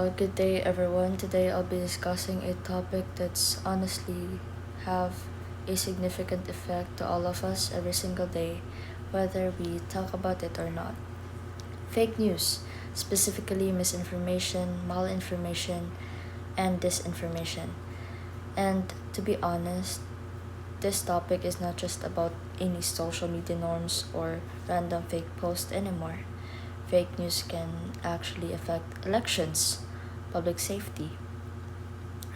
Good day, everyone. Today I'll be discussing a topic that's honestly have a significant effect to all of us every single day, whether we talk about it or not. Fake news, specifically misinformation, malinformation, and disinformation. And to be honest, this topic is not just about any social media norms or random fake posts anymore. Fake news can actually affect elections, public safety,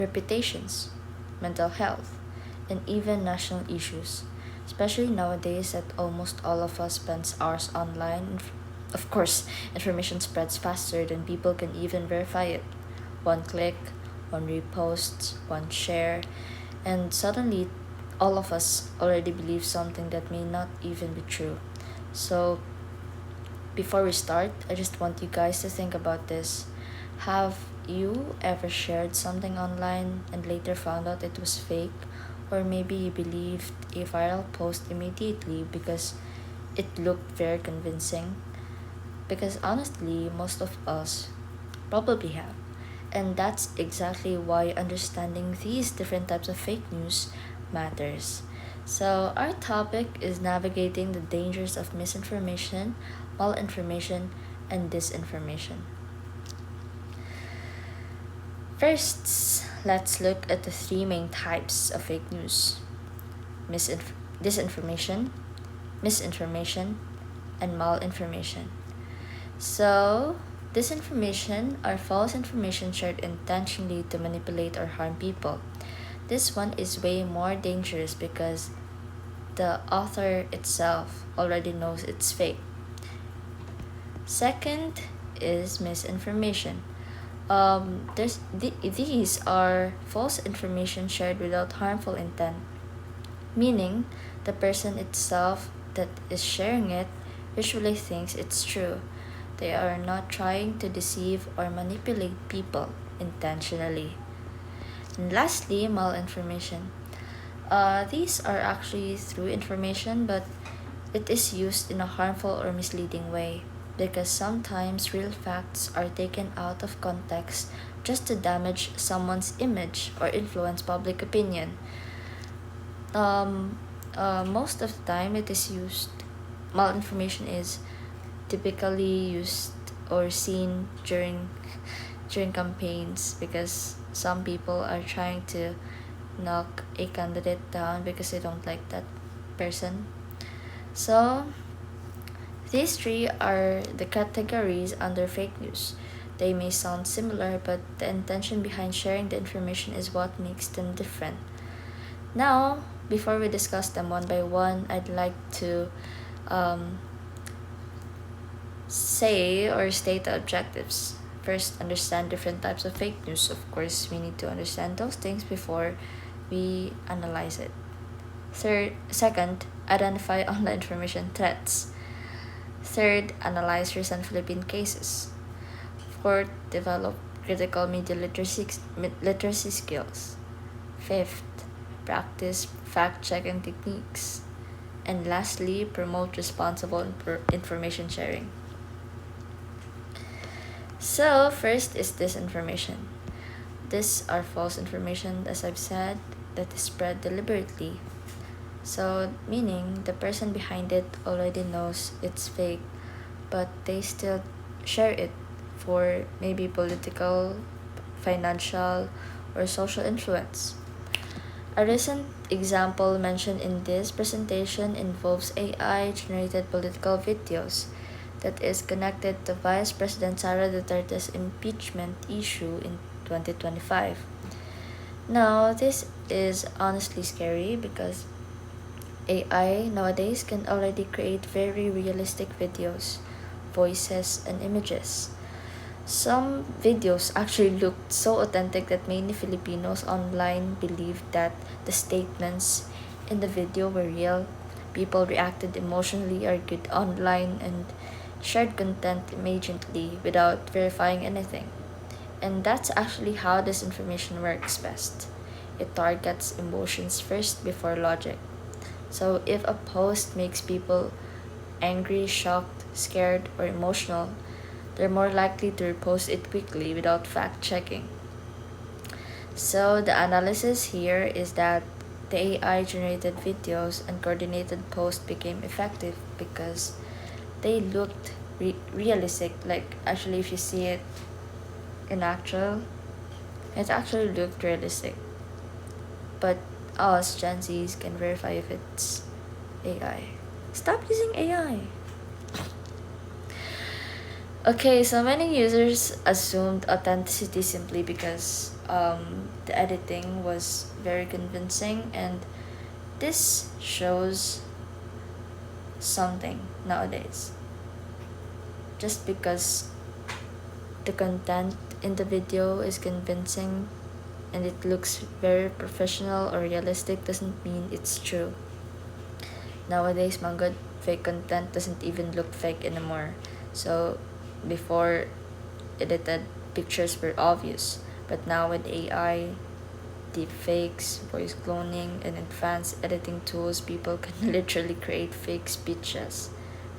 reputations, mental health, and even national issues, especially nowadays that almost all of us spends hours online. Of course, information spreads faster than people can even verify it. One click, one repost, one share, and suddenly all of us already believe something that may not even be true. So, before we start, I just want you guys to think about this. Have you ever shared something online and later found out it was fake? Or maybe you believed a viral post immediately because it looked very convincing? Because honestly, most of us probably have. And that's exactly why understanding these different types of fake news matters. So, our topic is navigating the dangers of misinformation, malinformation, and disinformation. First, let's look at the three main types of fake news: disinformation, misinformation, and malinformation. So, disinformation are false information shared intentionally to manipulate or harm people. This one is way more dangerous because the author itself already knows it's fake. Second is misinformation. These are false information shared without harmful intent, meaning the person itself that is sharing it usually thinks it's true. They are not trying to deceive or manipulate people intentionally. And lastly, malinformation. These are actually true information, but it is used in a harmful or misleading way because sometimes real facts are taken out of context just to damage someone's image or influence public opinion. Um, Most of the time, it is used, malinformation is typically used or seen during campaigns because some people are trying to knock a candidate down because they don't like that person. So, these three are the categories under fake news. They may sound similar, but the intention behind sharing the information is what makes them different. Now, before we discuss them one by one, I'd like to um, say or state the objectives. First, understand different types of fake news. Of course, we need to understand those things before we analyze it. Second, identify online information threats. Third, analyze recent Philippine cases. Fourth, develop critical media literacy skills. Fifth, practice fact checking techniques. And lastly, promote responsible information sharing. So, first is disinformation. These are false information, as I've said, that is spread deliberately. So, meaning the person behind it already knows it's fake, but they still share it for maybe political, financial, or social influence. A recent example mentioned in this presentation involves AI generated political videos that is connected to Vice President Sara Duterte's impeachment issue in 2025. Now, this is honestly scary because AI nowadays can already create very realistic videos, voices, and images. Some videos actually looked so authentic that many Filipinos online believed that the statements in the video were real. People reacted emotionally, argued online, and shared content immediately without verifying anything. And that's actually how this information works best. It targets emotions first before logic. So if a post makes people angry, shocked, scared, or emotional, they're more likely to repost it quickly without fact checking. So the analysis here is that the AI generated videos and coordinated posts became effective because they looked realistic. Like, actually, if you see it in actual, it actually looked realistic. But us, Gen Zs, can verify if it's AI. Stop using AI! Okay, so many users assumed authenticity simply because the editing was very convincing, and this shows something nowadays. Just because the content in the video is convincing and it looks very professional or realistic doesn't mean it's true. Nowadays, mga good fake content doesn't even look fake anymore. So before, edited pictures were obvious, but now with AI, deepfakes, voice cloning, and advanced editing tools, people can literally create fake speeches,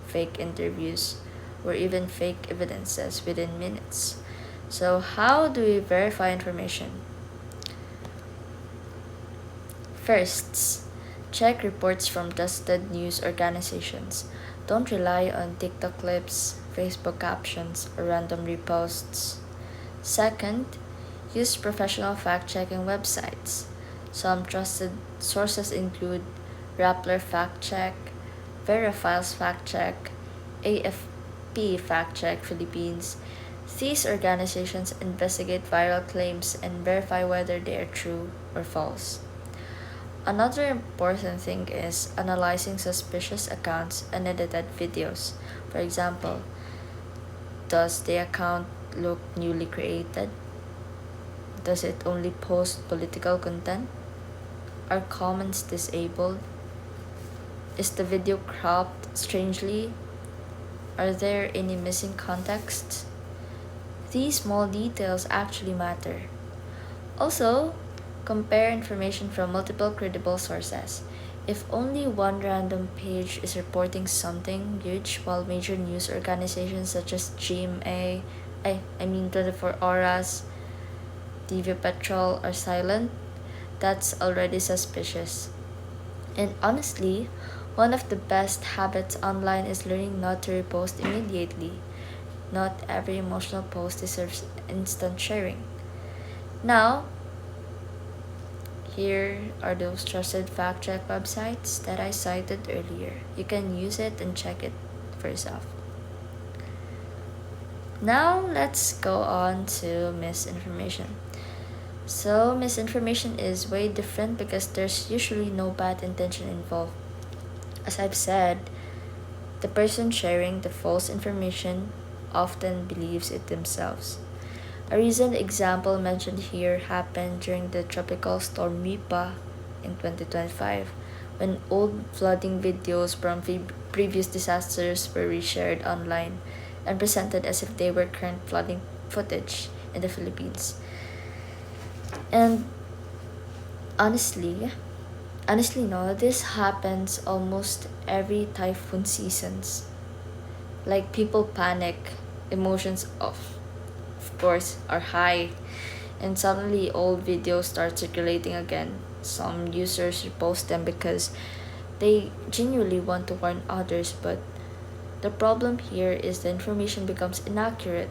fake interviews, or even fake evidences within minutes. So how do we verify information? First, check reports from trusted news organizations. Don't rely on TikTok clips, Facebook captions, or random reposts. Second, use professional fact checking websites. Some trusted sources include Rappler Fact Check, Verifiles Fact Check, AFP Fact Check Philippines. These organizations investigate viral claims and verify whether they are true or false. Another important thing is analyzing suspicious accounts and edited videos. For example, does the account look newly created? Does it only post political content? Are comments disabled? Is the video cropped strangely? Are there any missing contexts? These small details actually matter. Also, compare information from multiple credible sources. If only one random page is reporting something huge while major news organizations such as GMA, 24 Horas, TV Petrol are silent, that's already suspicious. And honestly, one of the best habits online is learning not to repost immediately. Not every emotional post deserves instant sharing. Now, here are those trusted fact check websites that I cited earlier. You can use it and check it for yourself. Now, let's go on to misinformation. So, misinformation is way different because there's usually no bad intention involved. As I've said, the person sharing the false information often believes it themselves. A recent example mentioned here happened during the tropical storm Mipa in 2025, when old flooding videos from previous disasters were reshared online and presented as if they were current flooding footage in the Philippines. And honestly, no, this happens almost every typhoon seasons. Like, people panic, emotions of course are high, and suddenly old videos start circulating again. Some users repost them because they genuinely want to warn others, but the problem here is the information becomes inaccurate.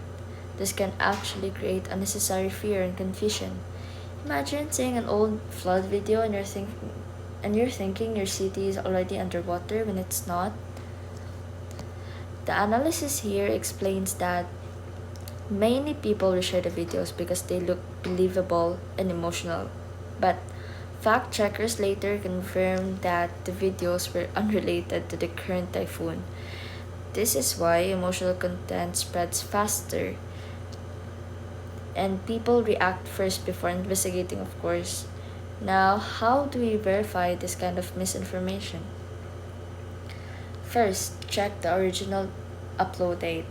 This can actually create unnecessary fear and confusion. Imagine seeing an old flood video and you're thinking your city is already underwater when it's not. The analysis here explains that many people reshare the videos because they look believable and emotional, but fact checkers later confirmed that the videos were unrelated to the current typhoon. This is why emotional content spreads faster and people react first before investigating, of course. Now, how do we verify this kind of misinformation? First, check the original upload date.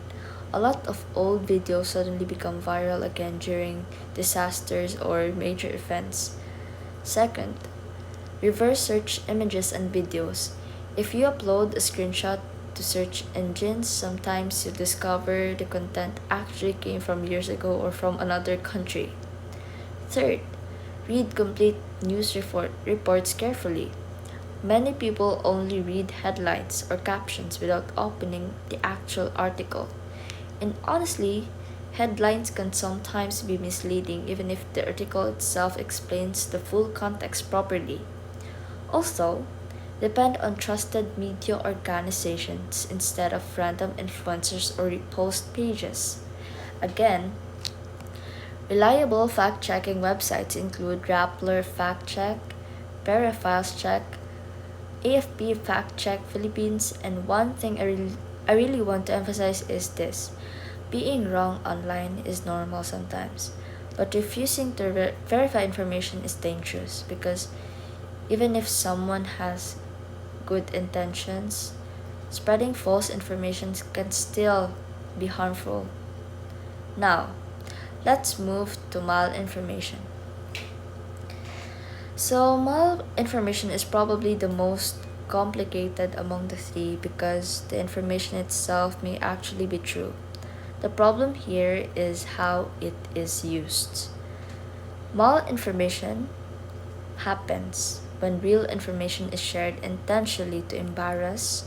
A lot of old videos suddenly become viral again during disasters or major events. Second, reverse search images and videos. If you upload a screenshot to search engines, sometimes you discover the content actually came from years ago or from another country. Third, read complete reports carefully. Many people only read headlines or captions without opening the actual article. And honestly, headlines can sometimes be misleading even if the article itself explains the full context properly. Also, depend on trusted media organizations instead of random influencers or repost pages. Again, reliable fact checking websites include Rappler Fact Check, Verifiles Check, AFP Fact Check Philippines, and one thing I really want to emphasize is this: being wrong online is normal sometimes, but refusing to verify information is dangerous because even if someone has good intentions, spreading false information can still be harmful. Now, let's move to malinformation. So, malinformation is probably the most complicated among the three because the information itself may actually be true. The problem here is how it is used. Malinformation happens when real information is shared intentionally to embarrass,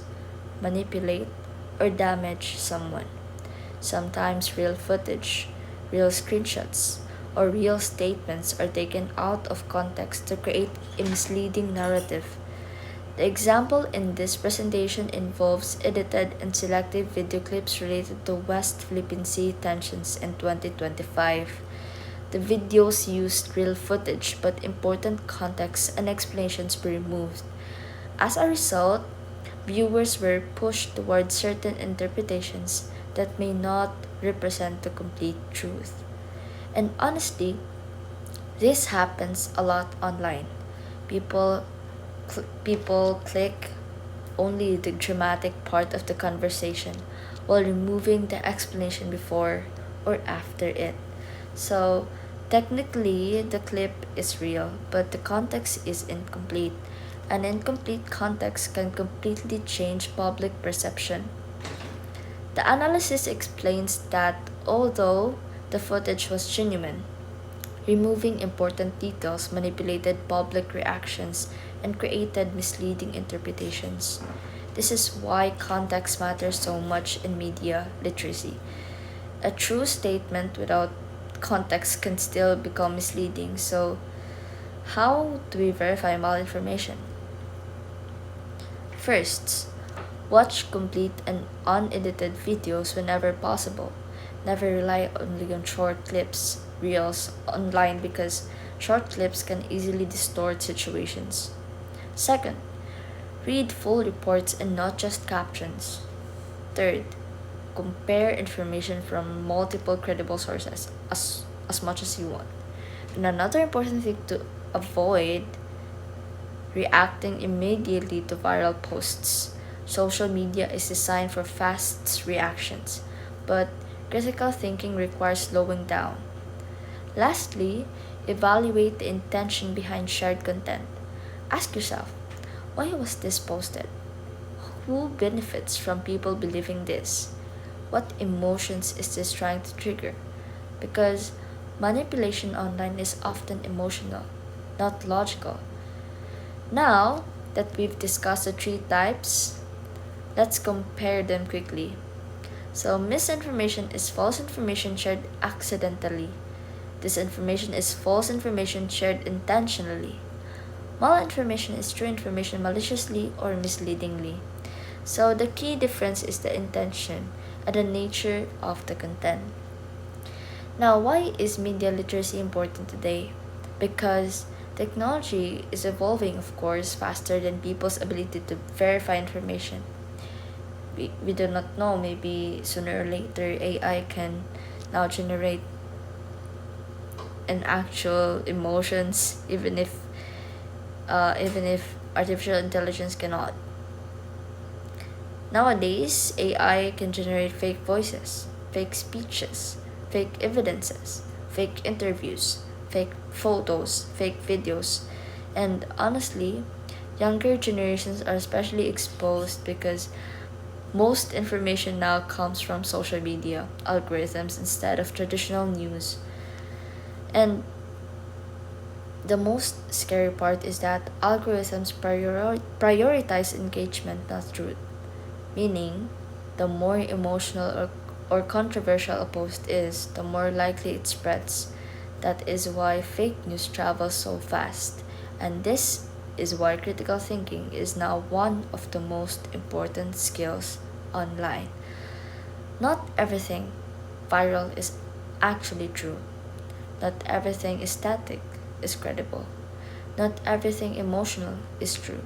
manipulate, or damage someone. Sometimes real footage, real screenshots, or real statements are taken out of context to create a misleading narrative. The example in this presentation involves edited and selective video clips related to West Philippine Sea tensions in 2025. The videos used real footage, but important context and explanations were removed. As a result, viewers were pushed towards certain interpretations that may not represent the complete truth. And honestly, this happens a lot online. People people click only the dramatic part of the conversation while removing the explanation before or after it. So, technically, the clip is real, but the context is incomplete. An incomplete context can completely change public perception. The analysis explains that although the footage was genuine, removing important details manipulated public reactions and created misleading interpretations. This is why context matters so much in media literacy. A true statement without context can still become misleading. So, how do we verify malinformation? First, watch complete and unedited videos whenever possible. Never rely only on short clips, reels online because short clips can easily distort situations. Second, read full reports and not just captions. Third, compare information from multiple credible sources as much as you want. And another important thing to avoid: reacting immediately to viral posts. Social media is designed for fast reactions, but critical thinking requires slowing down. Lastly, evaluate the intention behind shared content. Ask yourself, why was this posted? Who benefits from people believing this? What emotions is this trying to trigger? Because manipulation online is often emotional, not logical. Now that we've discussed the three types, let's compare them quickly. So, misinformation is false information shared accidentally. Disinformation is false information shared intentionally. Malinformation is true information maliciously or misleadingly. So, the key difference is the intention and the nature of the content. Now, why is media literacy important today? Because technology is evolving, of course, faster than people's ability to verify information. We do not know, maybe sooner or later AI can now generate an actual emotions even if artificial intelligence cannot. Nowadays, AI can generate fake voices, fake speeches, fake evidences, fake interviews, fake photos, fake videos, and honestly, younger generations are especially exposed because Most information now comes from social media, algorithms instead of traditional news. And the most scary part is that algorithms prioritize engagement, not truth. Meaning, the more emotional or controversial a post is, the more likely it spreads. That is why fake news travels so fast. And this is why critical thinking is now one of the most important skills online. Not everything viral is actually true. Not everything is static is credible. Not everything emotional is true.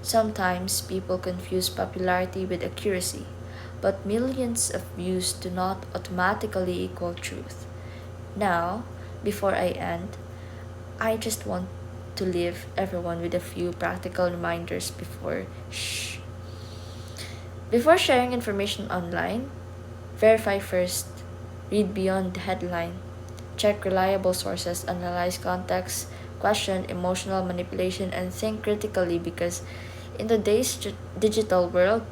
Sometimes people confuse popularity with accuracy, but millions of views do not automatically equal truth. Now, before I end, I just want to leave everyone with a few practical reminders before sharing information online. Verify first, read beyond the headline, check reliable sources, analyze context, question emotional manipulation, and think critically because in today's digital world,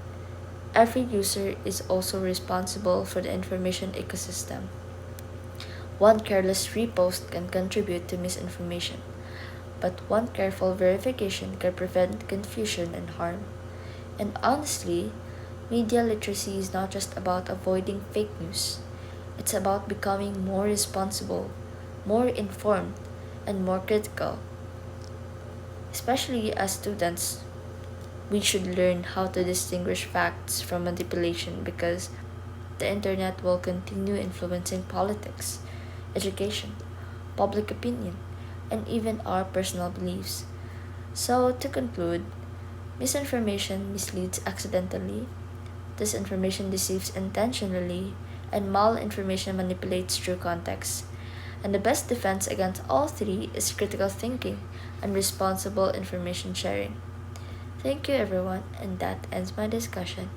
every user is also responsible for the information ecosystem. One careless repost can contribute to misinformation, but one careful verification can prevent confusion and harm. And honestly, media literacy is not just about avoiding fake news, it's about becoming more responsible, more informed, and more critical. Especially as students, we should learn how to distinguish facts from manipulation because the internet will continue influencing politics, education, public opinion, and even our personal beliefs. So, to conclude, misinformation misleads accidentally, disinformation deceives intentionally, and malinformation manipulates true context. And the best defense against all three is critical thinking and responsible information sharing. Thank you, everyone, and that ends my discussion.